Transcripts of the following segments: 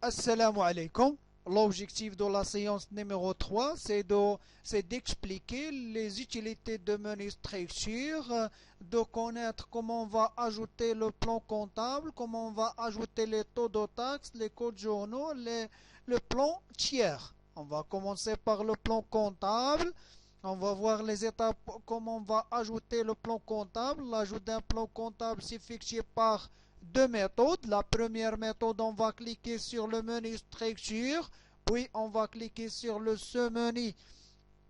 Assalamu alaikum. L'objectif de la séance numéro 3, c'est d'expliquer les utilités de menu structure, de connaître comment on va ajouter le plan comptable, comment on va ajouter les taux de taxes, les codes journaux, le plan tiers. On va commencer par le plan comptable. On va voir les étapes, comment on va ajouter le plan comptable. L'ajout d'un plan comptable s'effectue par deux méthodes. La première méthode, on va cliquer sur le menu structure, puis on va cliquer sur le sous-menu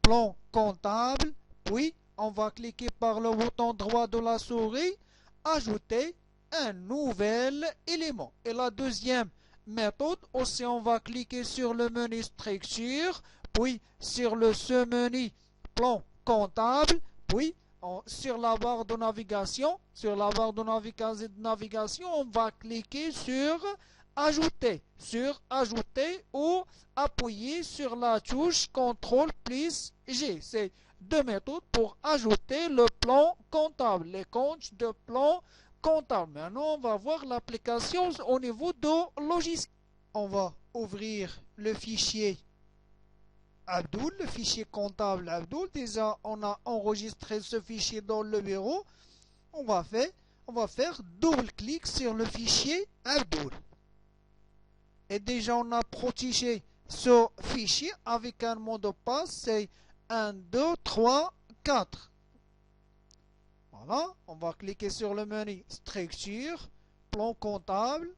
plan comptable, puis on va cliquer par le bouton droit de la souris, ajouter un nouvel élément. Et la deuxième méthode, aussi on va cliquer sur le menu structure, puis sur le sous-menu plan comptable, puis sur la barre de navigation, on va cliquer sur ajouter ou appuyer sur la touche CTRL plus G. C'est deux méthodes pour ajouter le plan comptable, les comptes de plan comptable. Maintenant, on va voir l'application au niveau de logiciel. On va ouvrir le fichier Abdoul, le fichier comptable Abdoul. Déjà, on a enregistré ce fichier dans le bureau. On va faire double-clic sur le fichier Abdoul. Et déjà, on a protégé ce fichier avec un mot de passe, c'est 1, 2, 3, 4. Voilà, on va cliquer sur le menu structure, plan comptable.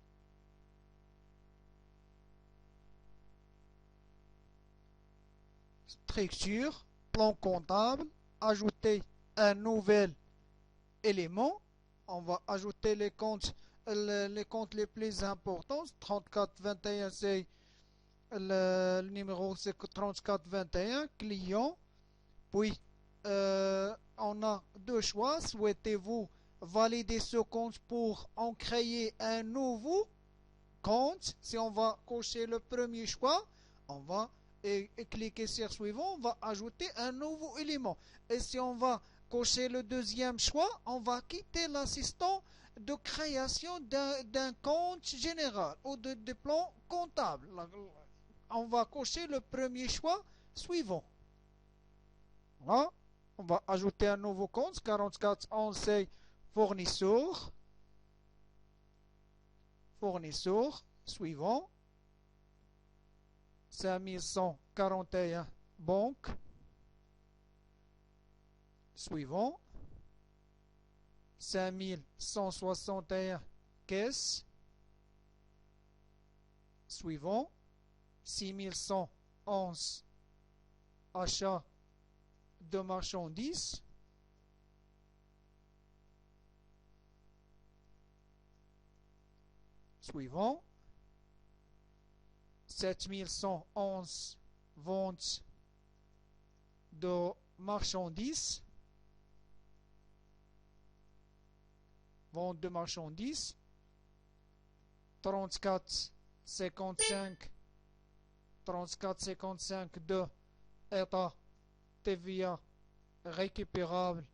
Structure, plan comptable, ajouter un nouvel élément. On va ajouter les comptes les plus importants. 3421, c'est le numéro, c'est 3421, client. Puis, on a deux choix. Souhaitez-vous valider ce compte pour en créer un nouveau compte? Si on va cocher le premier choix, on va cliquer sur suivant, on va ajouter un nouveau élément. Et si on va cocher le deuxième choix, on va quitter l'assistant de création d'un compte général ou de plan comptable. On va cocher le premier choix suivant. Voilà. On va ajouter un nouveau compte. 4411, c'est fournisseur. Fournisseur. Suivant. 5141, banque. Suivant. 5161, caisse. Suivant. 6111, achat de marchandises. Suivant. 7111, vente de marchandises. Vente de marchandises. 3455 de état TVA récupérable.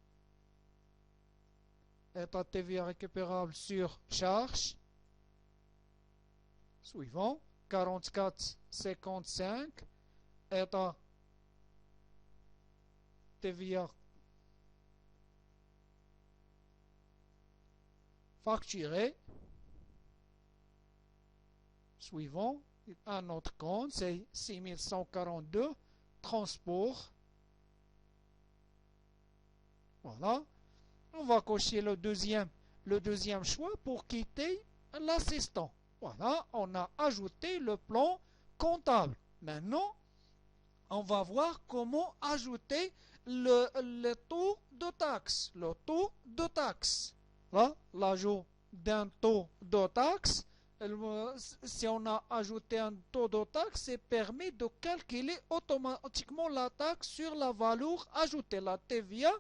État TVA récupérable sur charge. Suivant. 4455, état TVA facturé. Suivant, un autre compte, c'est 6142, transport. Voilà. On va cocher le deuxième choix pour quitter l'assistant. Voilà, on a ajouté le plan comptable. Maintenant, on va voir comment ajouter le taux de taxe. Le taux de taxe. Là, l'ajout d'un taux de taxe. Si on a ajouté un taux de taxe, ça permet de calculer automatiquement la taxe sur la valeur ajoutée. La TVA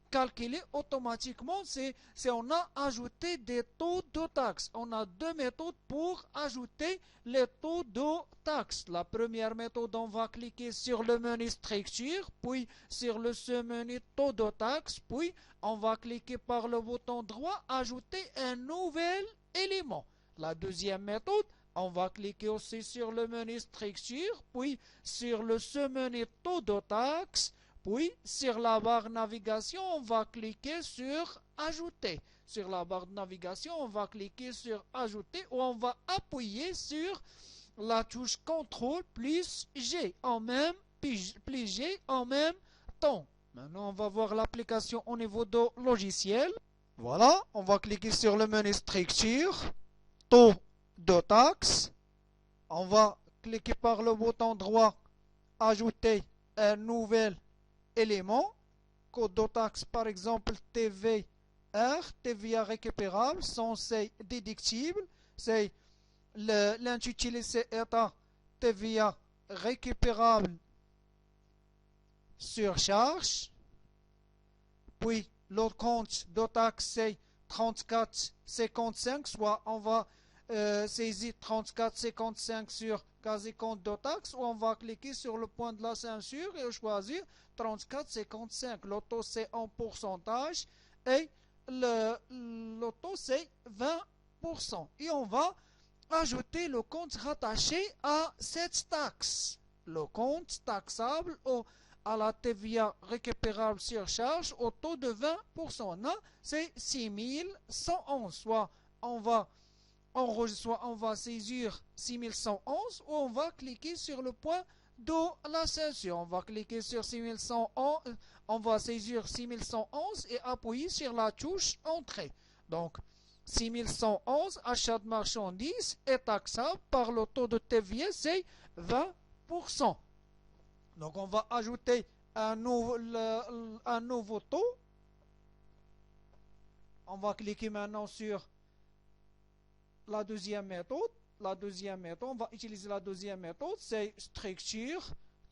calculer automatiquement, c'est on a ajouté des taux de taxes. On a deux méthodes pour ajouter les taux de taxes. La première méthode, on va cliquer sur le menu structure, puis sur le sous-menu taux de taxes, puis on va cliquer par le bouton droit ajouter un nouvel élément. La deuxième méthode, On va cliquer aussi sur le menu structure, puis sur le sous-menu taux de taxe, puis sur la barre navigation, on va cliquer sur ajouter. Sur la barre de navigation, on va cliquer sur ajouter ou on va appuyer sur la touche CTRL plus G plus G en même temps. Maintenant, on va voir l'application au niveau de logiciel. Voilà, on va cliquer sur le menu structure, taux de taxe. On va cliquer par le bouton droit, ajouter un nouvel élément. Code de taxe, par exemple, TVR, TVA récupérable, censé déductible. C'est l'intitulé, c'est état TVA récupérable surcharge. Puis, le compte de taxe, c'est 34,55, soit on va saisir 34,55 sur quasi-compte de taxe, ou on va cliquer sur le point de la ceinture et choisir 34,55. Le taux, c'est en pourcentage et le taux, c'est 20%. Et on va ajouter le compte rattaché à cette taxe. Le compte taxable à la TVA récupérable surcharge au taux de 20%. Là, c'est 6111. Soit on va saisir 6111 ou on va cliquer sur le point de la ceinture. On va cliquer sur 6111, on va saisir 6111 et appuyer sur la touche entrée. Donc, 6111, achat de marchandises est taxable par le taux de TVA, c'est 20%. Donc, on va ajouter un nouveau taux. On va cliquer maintenant sur la deuxième méthode. On va utiliser la deuxième méthode, c'est structure,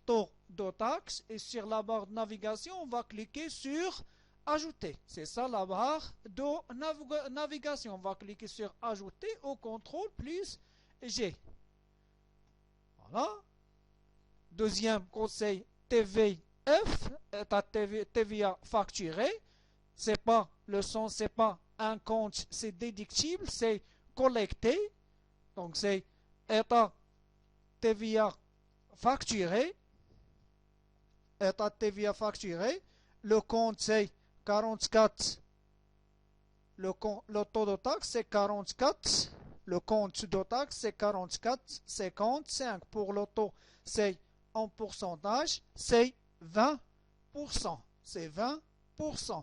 taux de taxe. Et sur la barre de navigation, on va cliquer sur ajouter. C'est ça la barre de navigation. On va cliquer sur ajouter au contrôle plus G. Voilà. Deuxième conseil, TVF, TVA facturé. C'est pas un compte, c'est déductible, c'est collecté. Donc c'est état TVA facturé. État TVA facturé. Le compte c'est 44. Le taux de taxe c'est 44. Le compte de taxe c'est 44,55. Pour le taux c'est en pourcentage, c'est 20%. C'est 20%.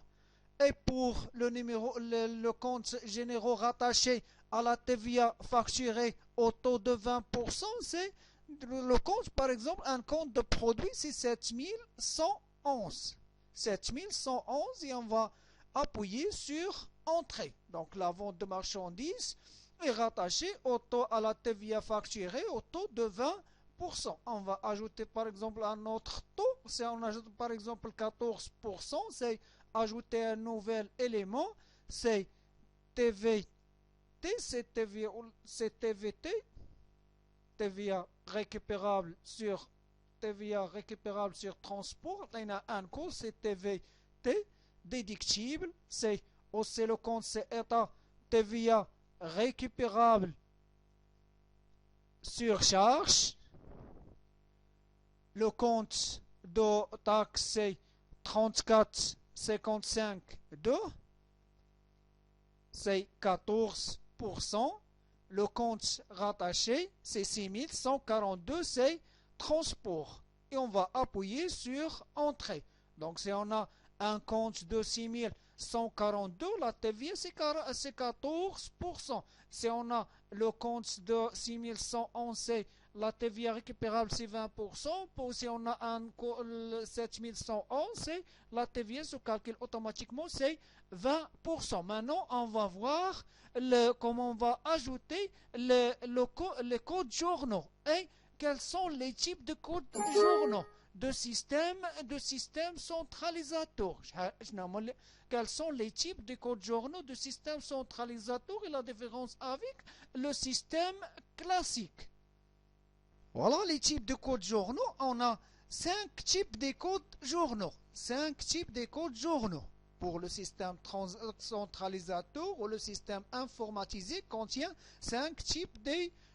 Et pour le compte généraux rattaché à la TVA facturée au taux de 20%, c'est le compte, par exemple, un compte de produit, c'est 7111. 7111 et on va appuyer sur Entrée. Donc la vente de marchandises est rattachée à la TVA facturée au taux de 20%. On va ajouter par exemple un autre taux. Si on ajoute par exemple 14%, c'est ajouter un nouvel élément. C'est TVT, c'est TVT, TVA récupérable sur transport. Il y a un coût, c'est TVT, déductible. C'est aussi le compte, c'est état TVA récupérable surcharge. Le compte de taxe, c'est 34,55,2. C'est 14%. Le compte rattaché, c'est 6142, c'est transport. Et on va appuyer sur Entrée. Donc si on a un compte de 6142, la TVA c'est 14%. Si on a le compte de 6111, c'est la TVA récupérable c'est 20%. Si on a un 7111, c'est la TVA se calcule automatiquement, c'est 20%. Maintenant, on va voir comment on va ajouter les codes journaux. Et quels sont les types de codes journaux de système centralisateur. Quels sont les types de codes journaux de système centralisateur et la différence avec le système classique. Voilà les types de codes journaux. On a 5 types de codes journaux. 5 types de codes journaux. Pour le système centralisateur ou le système informatisé contient 5 types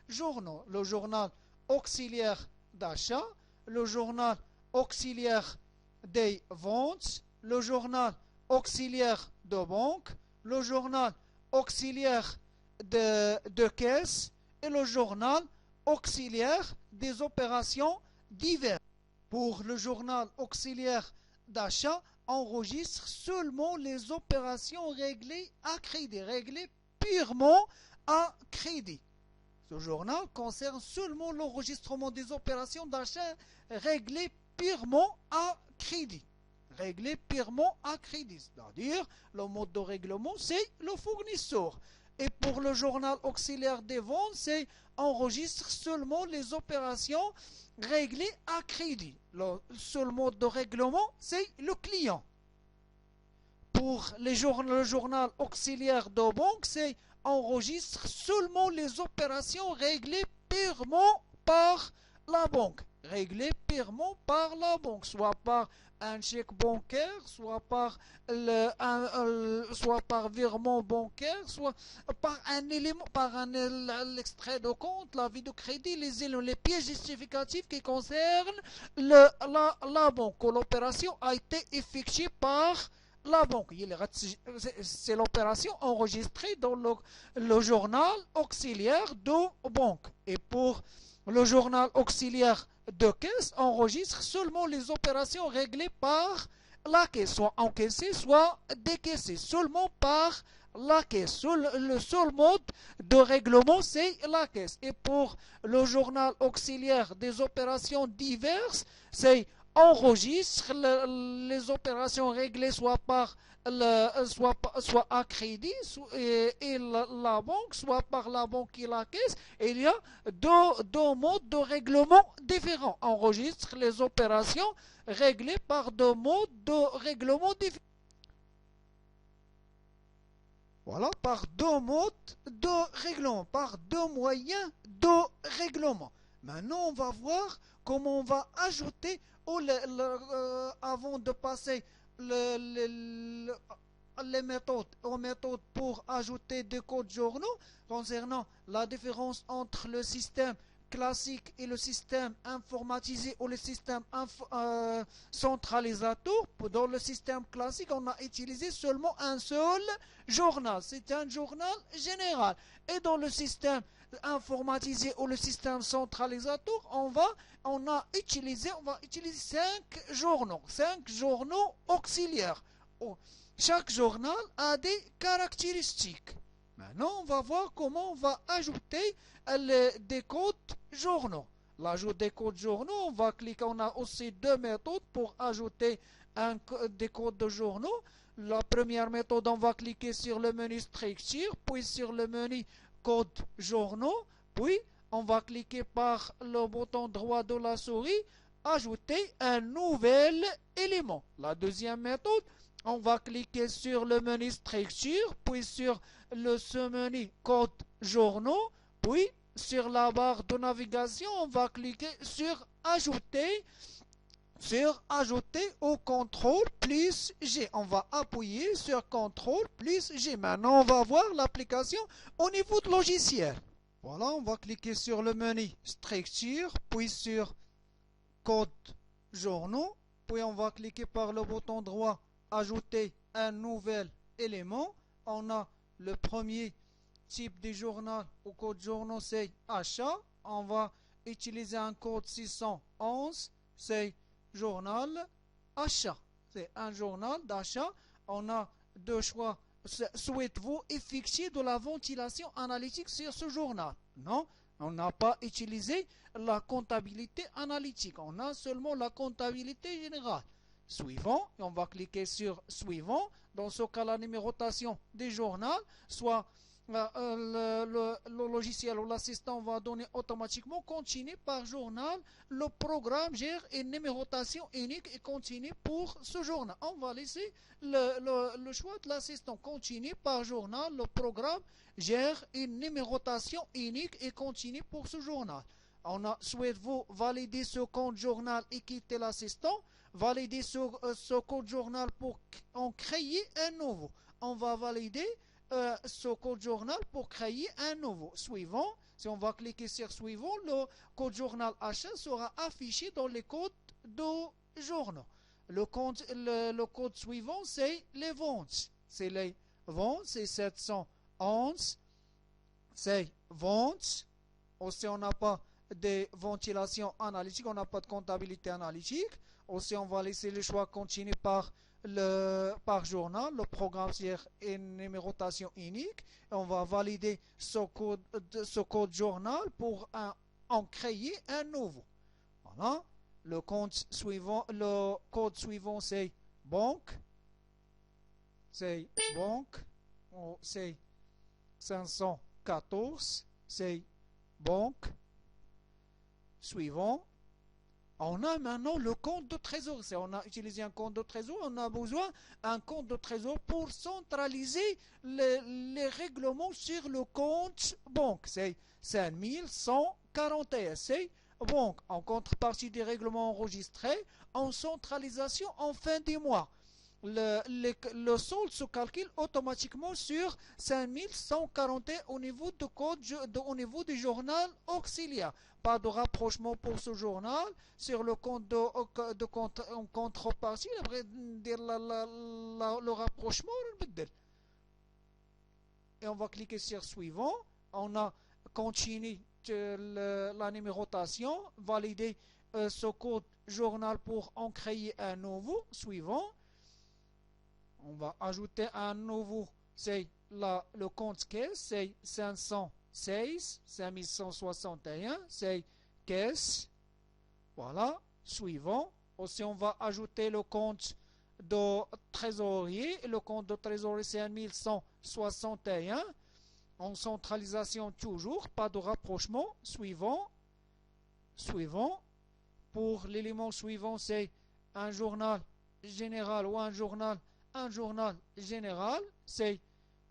journaux. Le journal auxiliaire d'achat, le journal auxiliaire des ventes, le journal auxiliaire de banque, le journal auxiliaire de caisse et le journal auxiliaire des opérations diverses. Pour le journal auxiliaire d'achat, enregistre seulement les opérations réglées à crédit, réglées purement à crédit. Ce journal concerne seulement l'enregistrement des opérations d'achat réglées purement à crédit. Réglées purement à crédit, c'est-à-dire le mode de règlement, c'est le fournisseur. Et pour le journal auxiliaire des ventes, c'est enregistre seulement les opérations réglées à crédit. Le seul mode de règlement, c'est le client. Pour le journal auxiliaire de banque, c'est enregistre seulement les opérations réglées purement par la banque. Réglées purement par la banque, soit par un chèque bancaire, soit par virement bancaire, soit par un élément, l'extrait de compte, l'avis de crédit, les pièces justificatives qui concernent la banque. L'opération a été effectuée par la banque. C'est l'opération enregistrée dans le journal auxiliaire de banque. Et pour le journal auxiliaire de caisse, enregistre seulement les opérations réglées par la caisse, soit encaissées, soit décaissées, seulement par la caisse. Le seul mode de règlement, c'est la caisse. Et pour le journal auxiliaire des opérations diverses, c'est enregistre les opérations réglées soit à crédit et la banque, soit par la banque et la caisse. Et il y a deux modes de règlement différents. Enregistre les opérations réglées par deux modes de règlement différents. Voilà, par deux modes de règlement, par deux moyens de règlement. Maintenant, on va voir comment on va ajouter, avant de passer les méthodes, aux méthodes pour ajouter des codes journaux, concernant la différence entre le système classique et le système informatisé ou le système centralisateur. Dans le système classique, on a utilisé seulement un seul journal. C'est un journal général. Et dans le système informatisé ou le système centralisateur, on va utiliser 5 journaux auxiliaires. Chaque journal a des caractéristiques. Maintenant, on va voir comment on va ajouter des codes journaux. L'ajout des codes journaux, on va cliquer, on a aussi deux méthodes pour ajouter des codes de journaux. La première méthode, on va cliquer sur le menu structure, puis sur le menu code journaux, puis on va cliquer par le bouton droit de la souris, ajouter un nouvel élément. La deuxième méthode, on va cliquer sur le menu structure, puis sur ce menu code journaux, puis sur la barre de navigation, on va cliquer sur ajouter au contrôle plus G. On va appuyer sur contrôle plus G. Maintenant, on va voir l'application au niveau de logiciel. Voilà, on va cliquer sur le menu structure, puis sur code journaux, puis on va cliquer par le bouton droit ajouter un nouvel élément. On a le premier type de journal au code journaux, c'est achat. On va utiliser un code 611, c'est journal achat. C'est un journal d'achat. On a deux choix. Souhaitez-vous effectuer de la ventilation analytique sur ce journal? Non, on n'a pas utilisé la comptabilité analytique. On a seulement la comptabilité générale. Suivant, et on va cliquer sur suivant. Dans ce cas, la numérotation des journaux, soit le logiciel ou l'assistant va donner automatiquement continu par journal. Le programme gère une numérotation unique et continue pour ce journal. On va laisser le choix de l'assistant continu par journal. Le programme gère une numérotation unique et continue pour ce journal. Souhaitez-vous valider ce compte journal et quitter l'assistant? Valider ce code journal pour en créer un nouveau. On va valider ce code journal pour créer un nouveau. Suivant, Si on va cliquer sur suivant, le code journal achat sera affiché dans les codes de journaux. Le code suivant, c'est les ventes. C'est les ventes, c'est 711. C'est ventes. Aussi, on n'a pas de ventilation analytique, on n'a pas de comptabilité analytique. Aussi, on va laisser le choix continuer par journal. Le programme, c'est une numérotation unique. Et on va valider ce code journal pour en créer un nouveau. Voilà. Le code suivant, c'est banque. C'est banque. C'est 514. C'est banque. Suivant. On a maintenant le compte de trésor. Si on a utilisé un compte de trésor, on a besoin d'un compte de trésor pour centraliser les règlements sur le compte banque. C'est 5141. C'est banque en contrepartie des règlements enregistrés en centralisation en fin du mois. Le solde se calcule automatiquement sur 5141 au niveau du journal auxiliaire. Pas de rapprochement pour ce journal sur le compte de contrepartie. Le rapprochement, et on va cliquer sur suivant. On a continué la numérotation, valider ce code journal pour en créer un nouveau. Suivant. On va ajouter un nouveau, c'est le compte caisse, c'est 516, 5161, c'est caisse. Voilà, suivant. Aussi, on va ajouter le compte de trésorier. Le compte de trésorier, c'est 1161. En centralisation toujours, pas de rapprochement. Suivant. Suivant. Pour l'élément suivant, c'est un journal général ou un journal général, c'est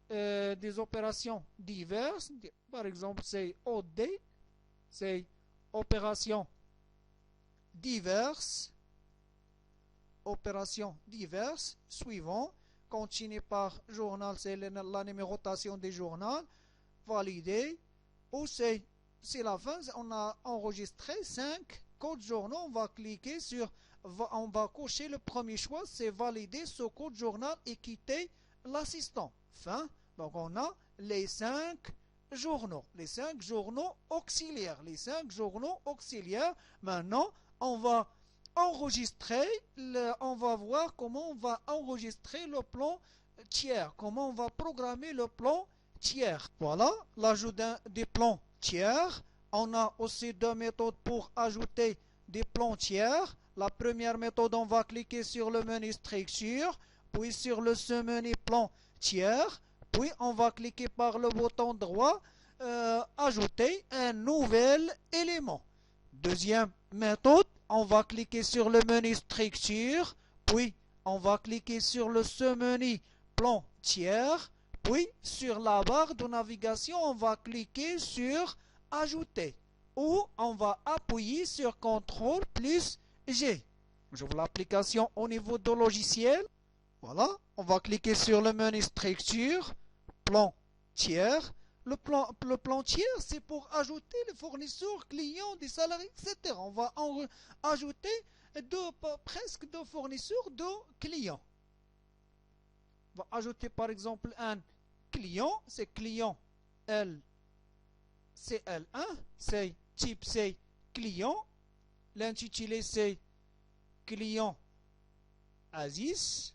des opérations diverses. Par exemple, c'est OD, c'est opérations diverses. Opérations diverses. Suivant. Continuer par journal, c'est la numérotation des journaux. Valider. Ou c'est la fin, on a enregistré 5 codes journaux. On va cliquer sur on va cocher le premier choix, c'est valider ce code journal et quitter l'assistant. Fin. Donc on a les 5 journaux, auxiliaires. Les 5 journaux auxiliaires. Maintenant, on va enregistrer, on va voir comment on va enregistrer le plan tiers, comment on va programmer le plan tiers. Voilà, l'ajout des plans tiers. On a aussi 2 méthodes pour ajouter des plans tiers. La première méthode, on va cliquer sur le menu structure, puis sur le sous-menu plan tiers, puis on va cliquer par le bouton droit, ajouter un nouvel élément. Deuxième méthode, on va cliquer sur le menu structure, puis on va cliquer sur le sous-menu plan tiers, puis sur la barre de navigation, on va cliquer sur ajouter, ou on va appuyer sur CTRL plus G. J'ouvre l'application au niveau de logiciel. Voilà. On va cliquer sur le menu structure, plan tiers. Le plan tiers, c'est pour ajouter les fournisseurs, clients, des salariés, etc. On va ajouter presque 2 fournisseurs de clients. On va ajouter par exemple un client. C'est client L, CL1. C'est type C client. L'intitulé, c'est client Aziz.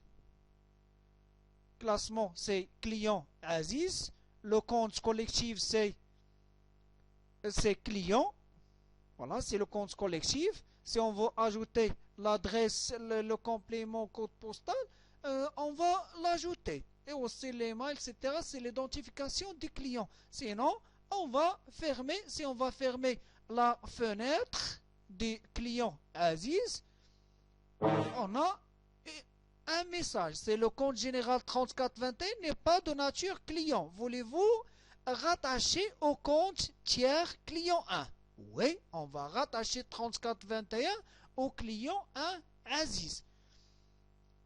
Classement, c'est client Aziz. Le compte collectif, c'est client. Voilà, c'est le compte collectif. Si on veut ajouter l'adresse, le complément code postal, on va l'ajouter. Et aussi les mails, etc. C'est l'identification du client. Sinon, on va fermer. Si on va fermer la fenêtre des clients Aziz, on a un message. C'est le compte général 3421 n'est pas de nature client. Voulez-vous rattacher au compte tiers client 1? Oui, on va rattacher 3421 au client 1 Aziz.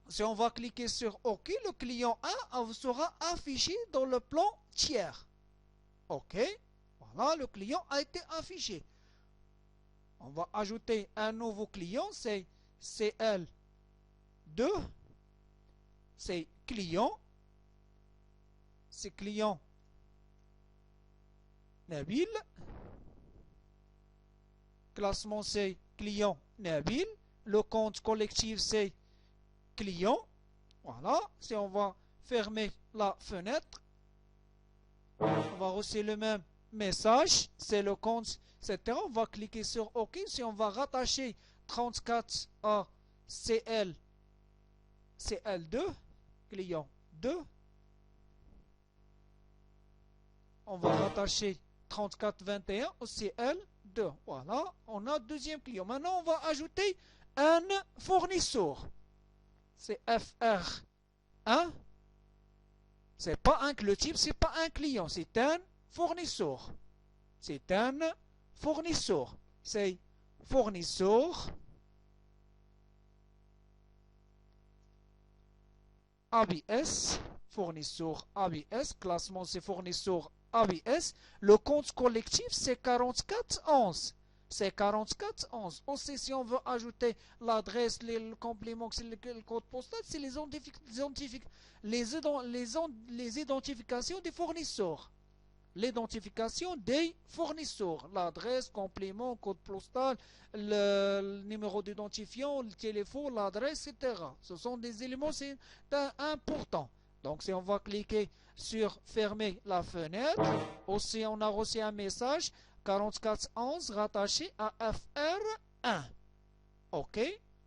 Si on va cliquer sur OK, le client 1 sera affiché dans le plan tiers. OK, Voilà, le client a été affiché. On va ajouter un nouveau client, c'est CL2. C'est client. C'est client Nabil. Classement, c'est client Nabil. Le compte collectif, c'est client. Voilà. Si on va fermer la fenêtre, on va recevoir le même message. C'est le compte, etc. On va cliquer sur OK. Si on va rattacher 34 à CL2, client 2, on va rattacher 3421 au CL2. Voilà, on a deuxième client. Maintenant, on va ajouter un fournisseur. C'est FR1. C'est pas un, le type, c'est pas un client, c'est un fournisseur. C'est un fournisseur. C'est fournisseur ABS. Fournisseur ABS. Classement, c'est fournisseur ABS. Le compte collectif, c'est 4411. C'est 4411. Aussi, si on veut ajouter l'adresse, le complément, le code postal, c'est les identifications des fournisseurs. L'identification des fournisseurs, l'adresse, complément, code postal, le numéro d'identifiant, le téléphone, l'adresse, etc. Ce sont des éléments importants. Donc, si on va cliquer sur fermer la fenêtre, aussi on a reçu un message 4411 rattaché à FR1. OK,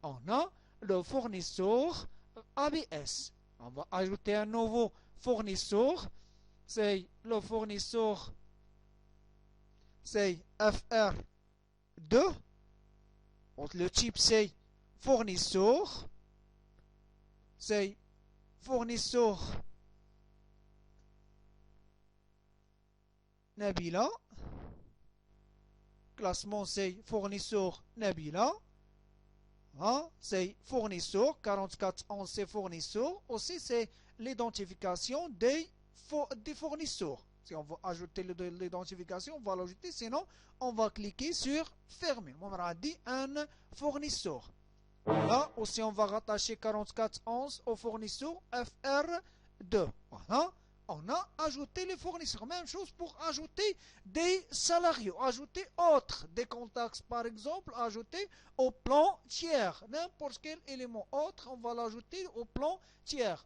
on a le fournisseur ABS. On va ajouter un nouveau fournisseur. C'est le fournisseur, c'est FR2. Le type, c'est fournisseur. C'est fournisseur Nabila. Classement, c'est fournisseur Nabila. Hein? C'est fournisseur. 4411, c'est fournisseur. Aussi, c'est l'identification des fournisseurs. Si on veut ajouter l'identification, on va l'ajouter. Sinon, on va cliquer sur fermer. On aura dit un fournisseur. Là aussi, on va rattacher 4411 au fournisseur FR2. Voilà. On a ajouté les fournisseurs. Même chose pour ajouter des salariés. Ajouter autres. Des contacts, par exemple, ajouter au plan tiers. N'importe quel élément autre, on va l'ajouter au plan tiers.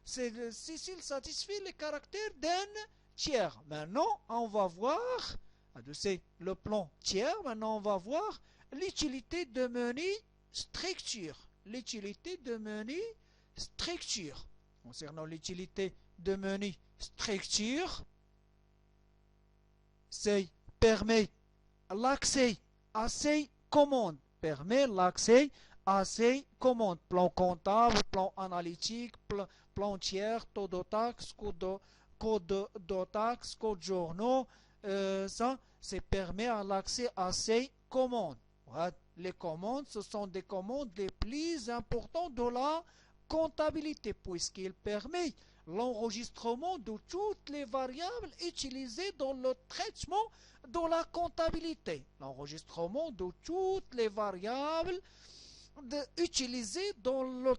S'il satisfait les caractères d'un tiers. Maintenant, on va voir, c'est le plan tiers. Maintenant, on va voir l'utilité de menu structure. L'utilité de menu structure. Concernant l'utilité de menu structure, c'est permet l'accès à ces commandes. Permet l'accès à ces commandes. Plan comptable, plan analytique, plan tiers, taux de taxe, code de taxe, code journaux. Ça permet l'accès à ces commandes. Voilà. Les commandes, ce sont des commandes les plus importantes de la comptabilité, puisqu'il permet l'enregistrement de toutes les variables utilisées dans le traitement de la comptabilité. L'enregistrement de toutes les variables utilisées dans le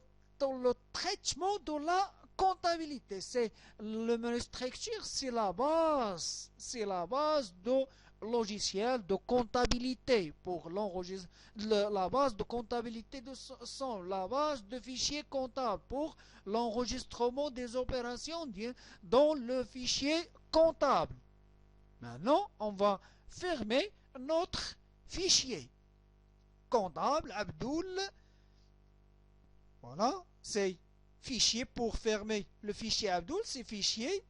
traitement de la comptabilité. C'est le menu structure, c'est la base de logiciel de comptabilité pour l'enregistrement. La base de comptabilité sont la base de fichiers comptables pour l'enregistrement des opérations dans le fichier comptable. Maintenant, on va fermer notre fichier comptable, Abdoul. Voilà, c'est fichier pour fermer. Le fichier Abdoul, c'est fichier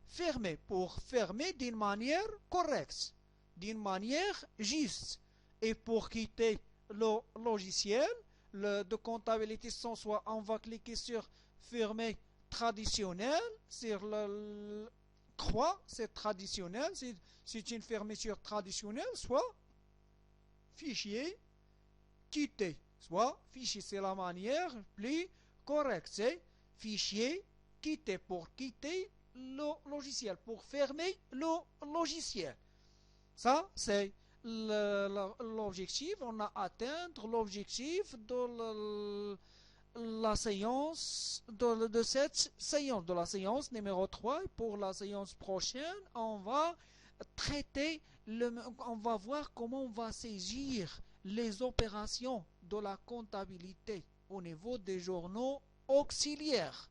fermé pour fermer d'une manière correcte, d'une manière juste. Et pour quitter le logiciel de comptabilité sans soi, on va cliquer sur fermer traditionnel, sur le croix, c'est traditionnel, c'est une fermeture traditionnelle, soit fichier quitter, soit fichier, c'est la manière plus correcte, c'est fichier quitter pour quitter le logiciel, pour fermer le logiciel. Ça, c'est l'objectif. On a atteint l'objectif de la séance de cette séance, de la séance numéro 3. Pour la séance prochaine, on va traiter, on va voir comment on va saisir les opérations de la comptabilité au niveau des journaux auxiliaires.